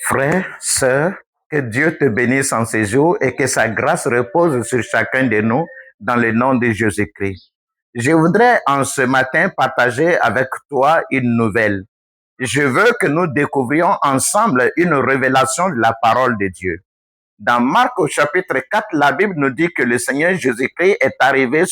Frères, sœurs, que Dieu te bénisse en ces jours et que sa grâce repose sur chacun de nous dans le nom de Jésus-Christ. Je voudrais en ce matin partager avec toi une nouvelle. Je veux que nous découvrions ensemble une révélation de la parole de Dieu. Dans Marc au chapitre 4, la Bible nous dit que le Seigneur Jésus-Christ est arrivé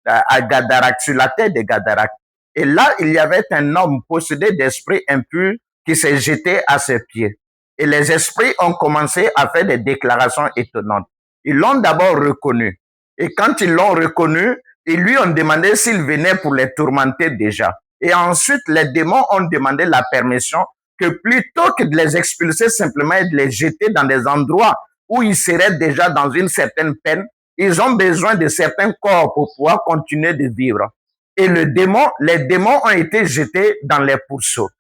à Gadarac, sur la terre de Gadarac. Et là, il y avait un homme possédé d'esprit impur qui s'est jeté à ses pieds. Et les esprits ont commencé à faire des déclarations étonnantes. Ils l'ont d'abord reconnu. Et quand ils l'ont reconnu, ils lui ont demandé s'il venait pour les tourmenter déjà. Et ensuite, les démons ont demandé la permission que plutôt que de les expulser simplement et de les jeter dans des endroits où ils seraient déjà dans une certaine peine, ils ont besoin de certains corps pour pouvoir continuer de vivre. Et les démons ont été jetés dans les pourceaux.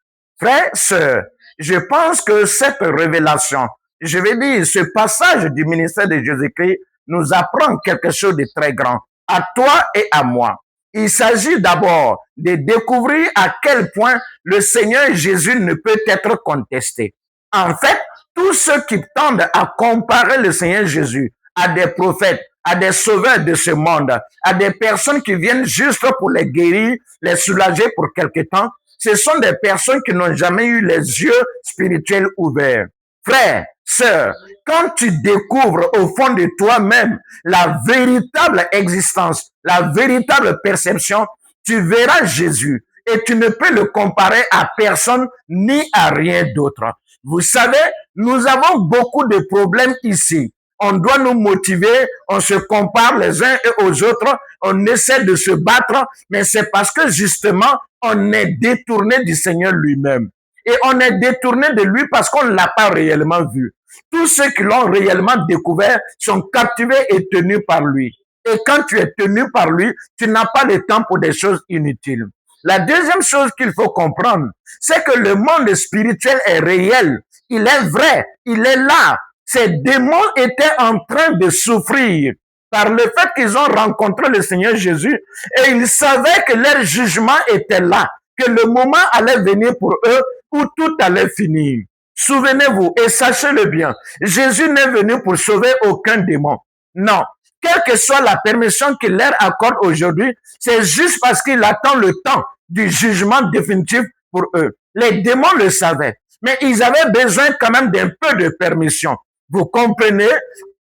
Frères, sœurs, je pense que cette révélation, je vais dire, ce passage du ministère de Jésus-Christ nous apprend quelque chose de très grand, à toi et à moi. Il s'agit d'abord de découvrir à quel point le Seigneur Jésus ne peut être contesté. En fait, tous ceux qui tendent à comparer le Seigneur Jésus à des prophètes, à des sauveurs de ce monde, à des personnes qui viennent juste pour les guérir, les soulager pour quelque temps, ce sont des personnes qui n'ont jamais eu les yeux spirituels ouverts. Frères, sœurs, quand tu découvres au fond de toi-même la véritable existence, la véritable perception, tu verras Jésus et tu ne peux le comparer à personne ni à rien d'autre. Vous savez, nous avons beaucoup de problèmes ici. On doit nous motiver, on se compare les uns et aux autres, on essaie de se battre, mais c'est parce que justement, on est détourné du Seigneur lui-même. Et on est détourné de lui parce qu'on ne l'a pas réellement vu. Tous ceux qui l'ont réellement découvert sont captivés et tenus par lui. Et quand tu es tenu par lui, tu n'as pas le temps pour des choses inutiles. La deuxième chose qu'il faut comprendre, c'est que le monde spirituel est réel. Il est vrai. Il est là. Ces démons étaient en train de souffrir par le fait qu'ils ont rencontré le Seigneur Jésus et ils savaient que leur jugement était là, que le moment allait venir pour eux où tout allait finir. Souvenez-vous et sachez-le bien, Jésus n'est venu pour sauver aucun démon. Non. Quelle que soit la permission qu'il leur accorde aujourd'hui, c'est juste parce qu'il attend le temps du jugement définitif pour eux. Les démons le savaient, mais ils avaient besoin quand même d'un peu de permission. Vous comprenez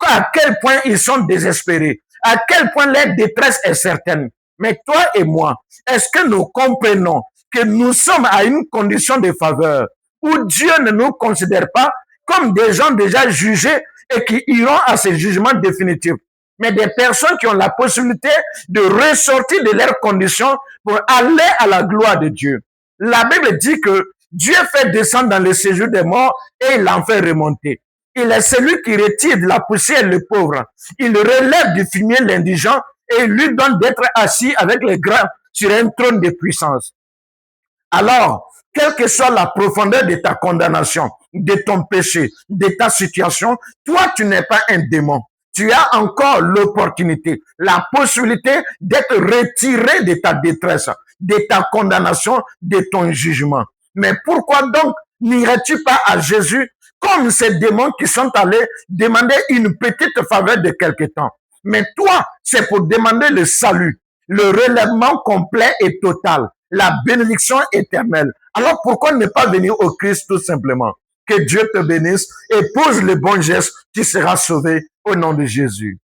à quel point ils sont désespérés, à quel point leur détresse est certaine. Mais toi et moi, est-ce que nous comprenons que nous sommes à une condition de faveur où Dieu ne nous considère pas comme des gens déjà jugés et qui iront à ce jugement définitif, mais des personnes qui ont la possibilité de ressortir de leurs conditions pour aller à la gloire de Dieu. La Bible dit que Dieu fait descendre dans le séjour des morts et il en fait remonter. Il est celui qui retire de la poussière le pauvre. Il relève du fumier l'indigent et il lui donne d'être assis avec les grands sur un trône de puissance. Alors, quelle que soit la profondeur de ta condamnation, de ton péché, de ta situation, toi, tu n'es pas un démon. Tu as encore l'opportunité, la possibilité d'être retiré de ta détresse, de ta condamnation, de ton jugement. Mais pourquoi donc n'irais-tu pas à Jésus comme ces démons qui sont allés demander une petite faveur de quelque temps? Mais toi, c'est pour demander le salut, le relèvement complet et total, la bénédiction éternelle. Alors pourquoi ne pas venir au Christ tout simplement? Que Dieu te bénisse et pose le bon geste, tu seras sauvé au nom de Jésus.